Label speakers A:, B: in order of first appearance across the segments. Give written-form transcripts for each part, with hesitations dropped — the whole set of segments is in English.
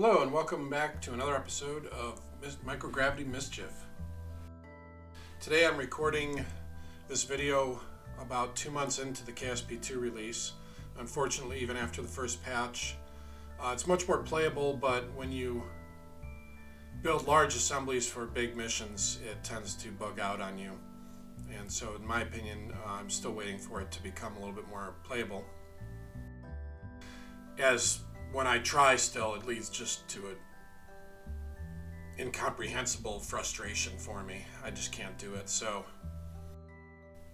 A: Hello and welcome back to another episode of Microgravity Mischief. Today I'm recording this video about 2 months into the KSP2 release. Unfortunately, even after the first patch, it's much more playable, but when you build large assemblies for big missions, it tends to bug out on you. And so in my opinion, I'm still waiting for it to become a little bit more playable. As when I try still, it leads just to an incomprehensible frustration for me. I just can't do it. So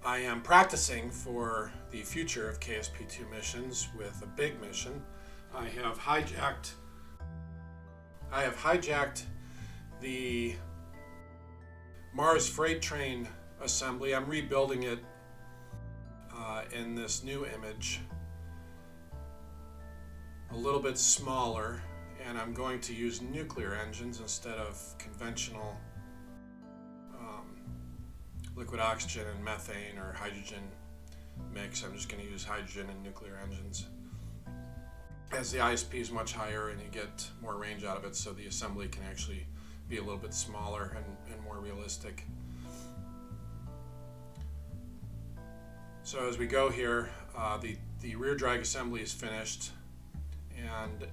A: I am practicing for the future of KSP2 missions with a big mission. I have hijacked the Mars freight train assembly. I'm rebuilding it in this new image, a little bit smaller, and I'm going to use nuclear engines instead of conventional liquid oxygen and methane or hydrogen mix. I'm just going to use hydrogen and nuclear engines, as the ISP is much higher and you get more range out of it, so the assembly can actually be a little bit smaller and more realistic. So as we go here, the rear drag assembly is finished, and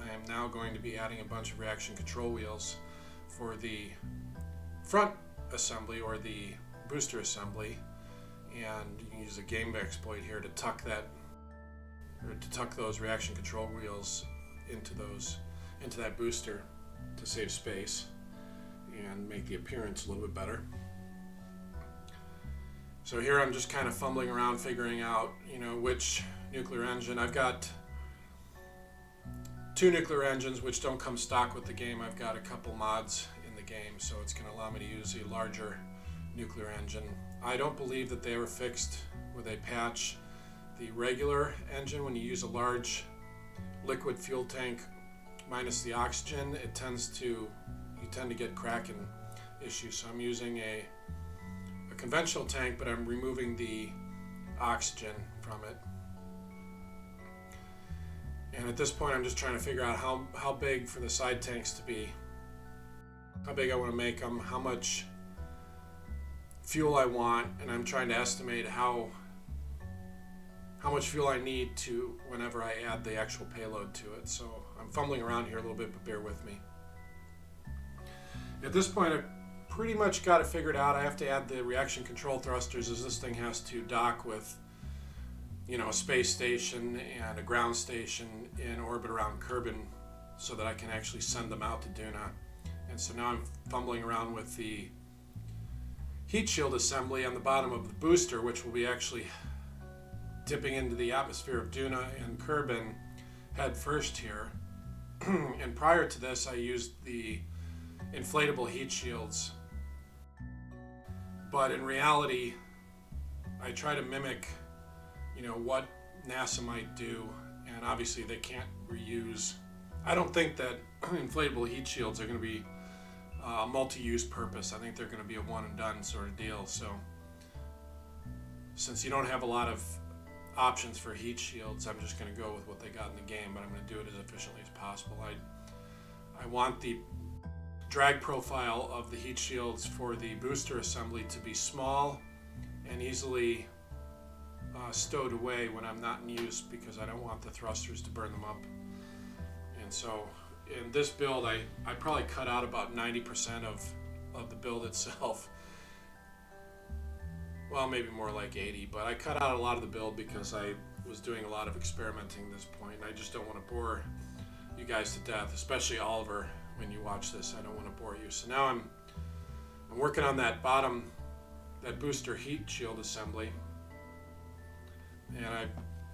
A: I am now going to be adding a bunch of reaction control wheels for the front assembly, or the booster assembly, and you can use a game exploit here to tuck those reaction control wheels into that booster to save space and make the appearance a little bit better. So here I'm just kind of fumbling around figuring out, which nuclear engine. I've got 2 nuclear engines which don't come stock with the game. I've got a couple mods in the game, so it's going to allow me to use a larger nuclear engine. I don't believe that they ever fixed with a patch the regular engine. When you use a large liquid fuel tank minus the oxygen, you tend to get cracking issues. So I'm using a conventional tank, but I'm removing the oxygen from it. And at this point, I'm just trying to figure out how big for the side tanks to be, how big I want to make them, how much fuel I want, and I'm trying to estimate how much fuel I need to whenever I add the actual payload to it. So I'm fumbling around here a little bit, but bear with me. At this point, I've pretty much got it figured out. I have to add the reaction control thrusters, as this thing has to dock with a space station and a ground station in orbit around Kerbin, so that I can actually send them out to Duna. And so now I'm fumbling around with the heat shield assembly on the bottom of the booster, which will be actually dipping into the atmosphere of Duna and Kerbin head first here. And prior to this, I used the inflatable heat shields. But in reality, I try to mimic what NASA might do, and obviously they can't reuse. I don't think that inflatable heat shields are going to be a multi-use purpose. I think they're going to be a one and done sort of deal. So since you don't have a lot of options for heat shields, I'm just going to go with what they got in the game, but I'm going to do it as efficiently as possible. I want the drag profile of the heat shields for the booster assembly to be small and easily stowed away when I'm not in use, because I don't want the thrusters to burn them up. And so in this build, I probably cut out about 90% of the build itself. Well, maybe more like 80, but I cut out a lot of the build because I was doing a lot of experimenting at this point. I just don't want to bore you guys to death, especially Oliver. When you watch this, I don't want to bore you. So now I'm working on that booster heat shield assembly. And I've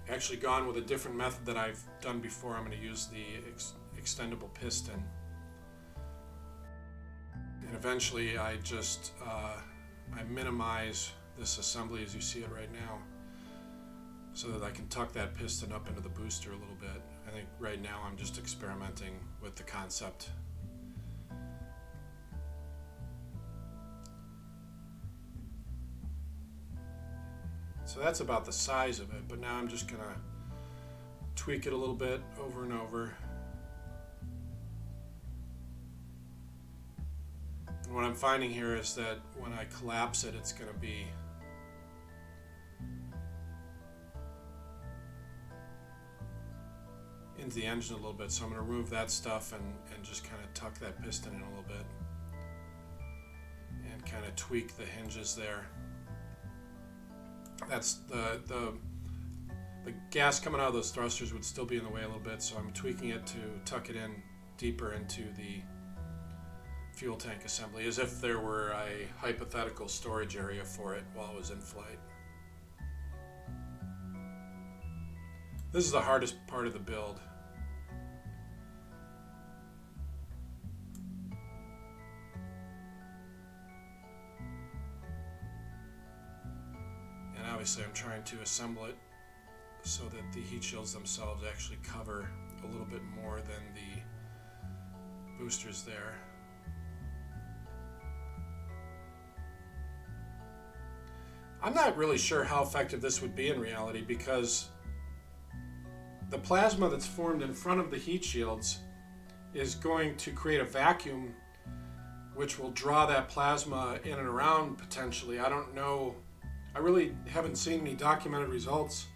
A: actually gone with a different method that I've done before. I'm going to use the extendable piston. And eventually I just I minimize this assembly as you see it right now, so that I can tuck that piston up into the booster a little bit. I think right now I'm just experimenting with the concept. So that's about the size of it, but now I'm just going to tweak it a little bit over and over. what I'm finding here is that when I collapse it, it's going to be into the engine a little bit. So I'm going to remove that stuff and just kind of tuck that piston in a little bit and kind of tweak the hinges there. That's the gas coming out of those thrusters would still be in the way a little bit, so I'm tweaking it to tuck it in deeper into the fuel tank assembly, as if there were a hypothetical storage area for it while it was in flight. This is the hardest part of the build. And obviously I'm trying to assemble it so that the heat shields themselves actually cover a little bit more than the boosters there. I'm not really sure how effective this would be in reality, because the plasma that's formed in front of the heat shields is going to create a vacuum which will draw that plasma in and around potentially. I don't know. I really haven't seen any documented results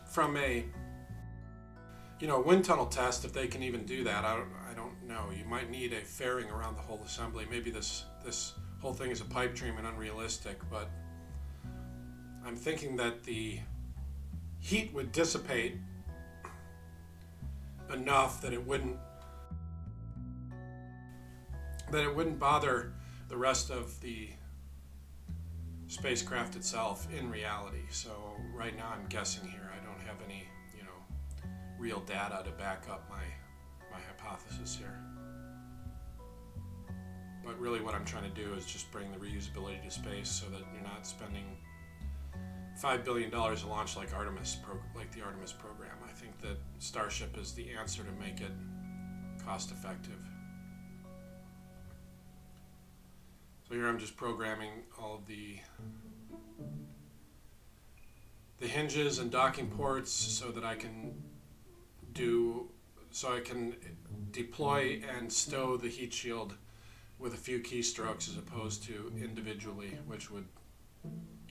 A: from a wind tunnel test, if they can even do that. I don't know. You might need a fairing around the whole assembly. Maybe this whole thing is a pipe dream and unrealistic, but I'm thinking that the heat would dissipate enough that it wouldn't bother the rest of the spacecraft itself in reality. So right now I'm guessing here. I don't have any real data to back up my hypothesis here. But really what I'm trying to do is just bring the reusability to space so that you're not spending $5 billion a launch like the Artemis program. I think that Starship is the answer to make it cost effective. So here I'm just programming all of the hinges and docking ports so that I can deploy and stow the heat shield with a few keystrokes as opposed to individually, which would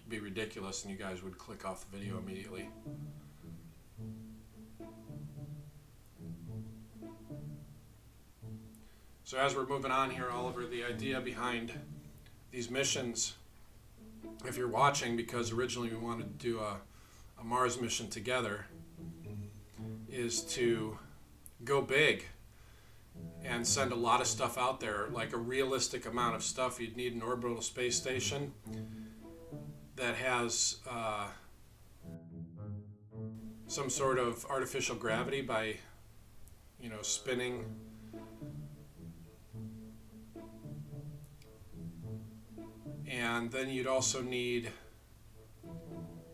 A: be ridiculous and you guys would click off the video immediately. So as we're moving on here, Oliver, the idea behind these missions, if you're watching, because originally we wanted to do a Mars mission together, is to go big and send a lot of stuff out there, like a realistic amount of stuff. You'd need an orbital space station that has some sort of artificial gravity by spinning and then you'd also need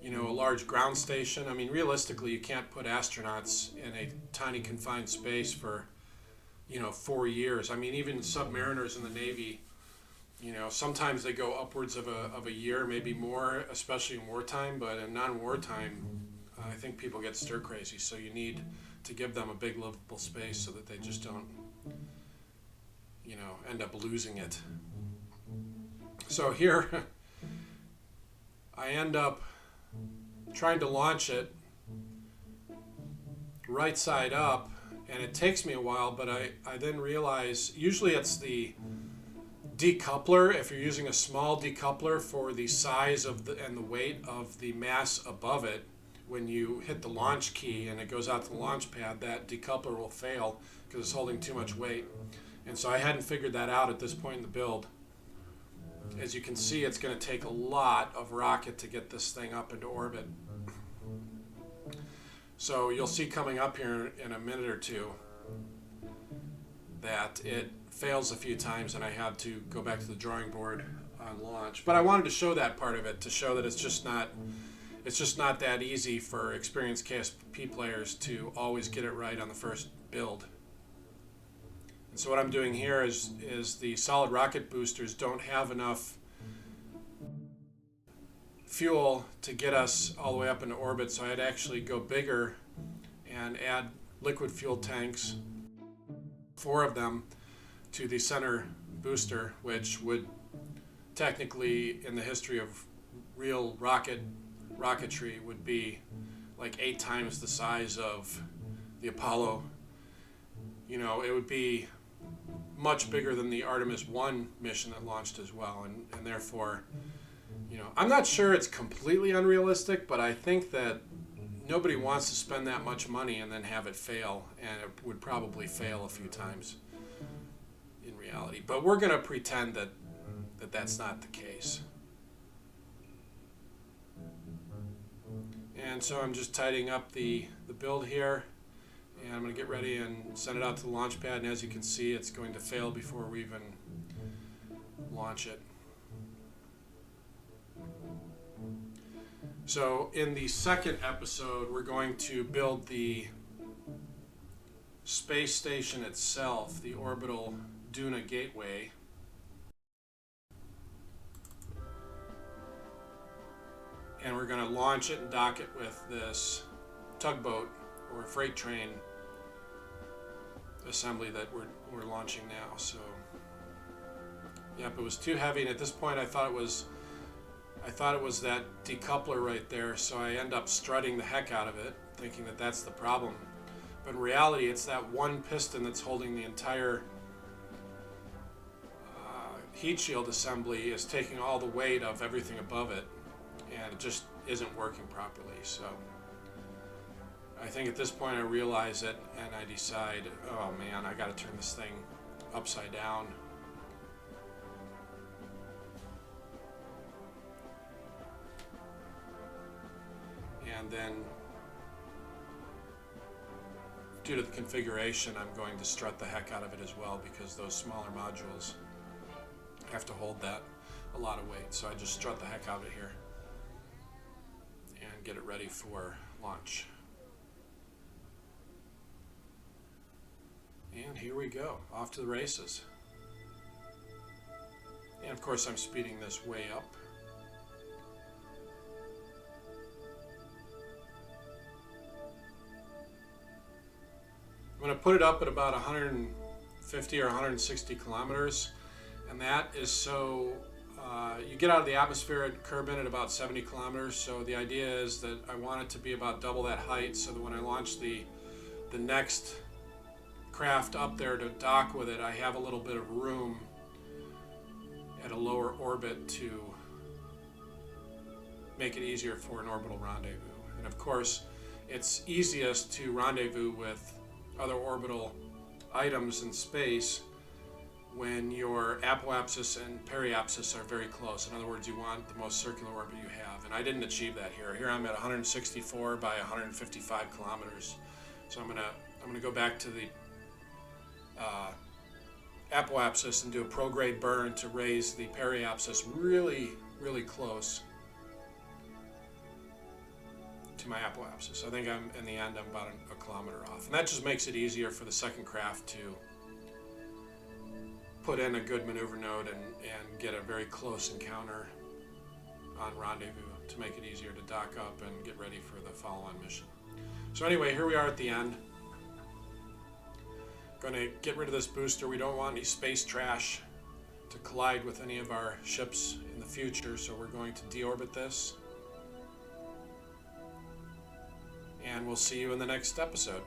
A: a large ground station. I mean, realistically, you can't put astronauts in a tiny confined space for 4 years. I mean, even submariners in the Navy, sometimes they go upwards of a year, maybe more, especially in wartime. But in non-wartime, I think people get stir crazy. So you need to give them a big livable space so that they just don't, end up losing it. So here, I end up trying to launch it right side up, and it takes me a while, but I then realize usually it's the decoupler. If you're using a small decoupler for the size of and the weight of the mass above it, when you hit the launch key and it goes out to the launch pad, that decoupler will fail because it's holding too much weight. And so I hadn't figured that out at this point in the build. As you can see, it's going to take a lot of rocket to get this thing up into orbit. So you'll see coming up here in a minute or two that it fails a few times and I have to go back to the drawing board on launch. But I wanted to show that part of it, to show that it's just not that easy for experienced KSP players to always get it right on the first build. And so what I'm doing here is the solid rocket boosters don't have enough fuel to get us all the way up into orbit, so I'd actually go bigger and add liquid fuel tanks, 4 of them, to the center booster, which would technically, in the history of real rocketry, would be like 8 times the size of the Apollo. You know, it would be much bigger than the Artemis 1 mission that launched as well, and therefore, you know, I'm not sure it's completely unrealistic, but I think that nobody wants to spend that much money and then have it fail, and it would probably fail a few times in reality. But we're going to pretend that that's not the case. And so I'm just tidying up the build here, and I'm going to get ready and send it out to the launch pad, and as you can see, it's going to fail before we even launch it. So in the second episode, we're going to build the space station itself, the orbital duna gateway. And we're going to launch it and dock it with this tugboat or freight train assembly that we're launching now. So, yep, it was too heavy, and at this point I thought it was that decoupler right there, so I end up strutting the heck out of it, thinking that that's the problem. But in reality, it's that one piston that's holding the entire heat shield assembly is taking all the weight of everything above it, and it just isn't working properly. So I think at this point I realize it, and I decide, oh man, I got to turn this thing upside down. And then, due to the configuration, I'm going to strut the heck out of it as well, because those smaller modules have to hold that a lot of weight. So I just strut the heck out of it here and get it ready for launch. And here we go, off to the races. And of course I'm speeding this way up. I'm going to put it up at about 150 or 160 kilometers, and that is so you get out of the atmosphere at Kerbin at about 70 kilometers. So the idea is that I want it to be about double that height, so that when I launch the next craft up there to dock with it, I have a little bit of room at a lower orbit to make it easier for an orbital rendezvous. And of course, it's easiest to rendezvous with other orbital items in space when your apoapsis and periapsis are very close. In other words, you want the most circular orbit you have. And I didn't achieve that here. Here I'm at 164 by 155 kilometers. So I'm gonna go back to the apoapsis and do a prograde burn to raise the periapsis really, really close to my apoapsis. I think in the end I'm about a kilometer off, and that just makes it easier for the second craft to put in a good maneuver node and get a very close encounter on rendezvous to make it easier to dock up and get ready for the follow-on mission. So anyway, here we are at the end. Going to get rid of this booster. We don't want any space trash to collide with any of our ships in the future, so we're going to deorbit this. And we'll see you in the next episode.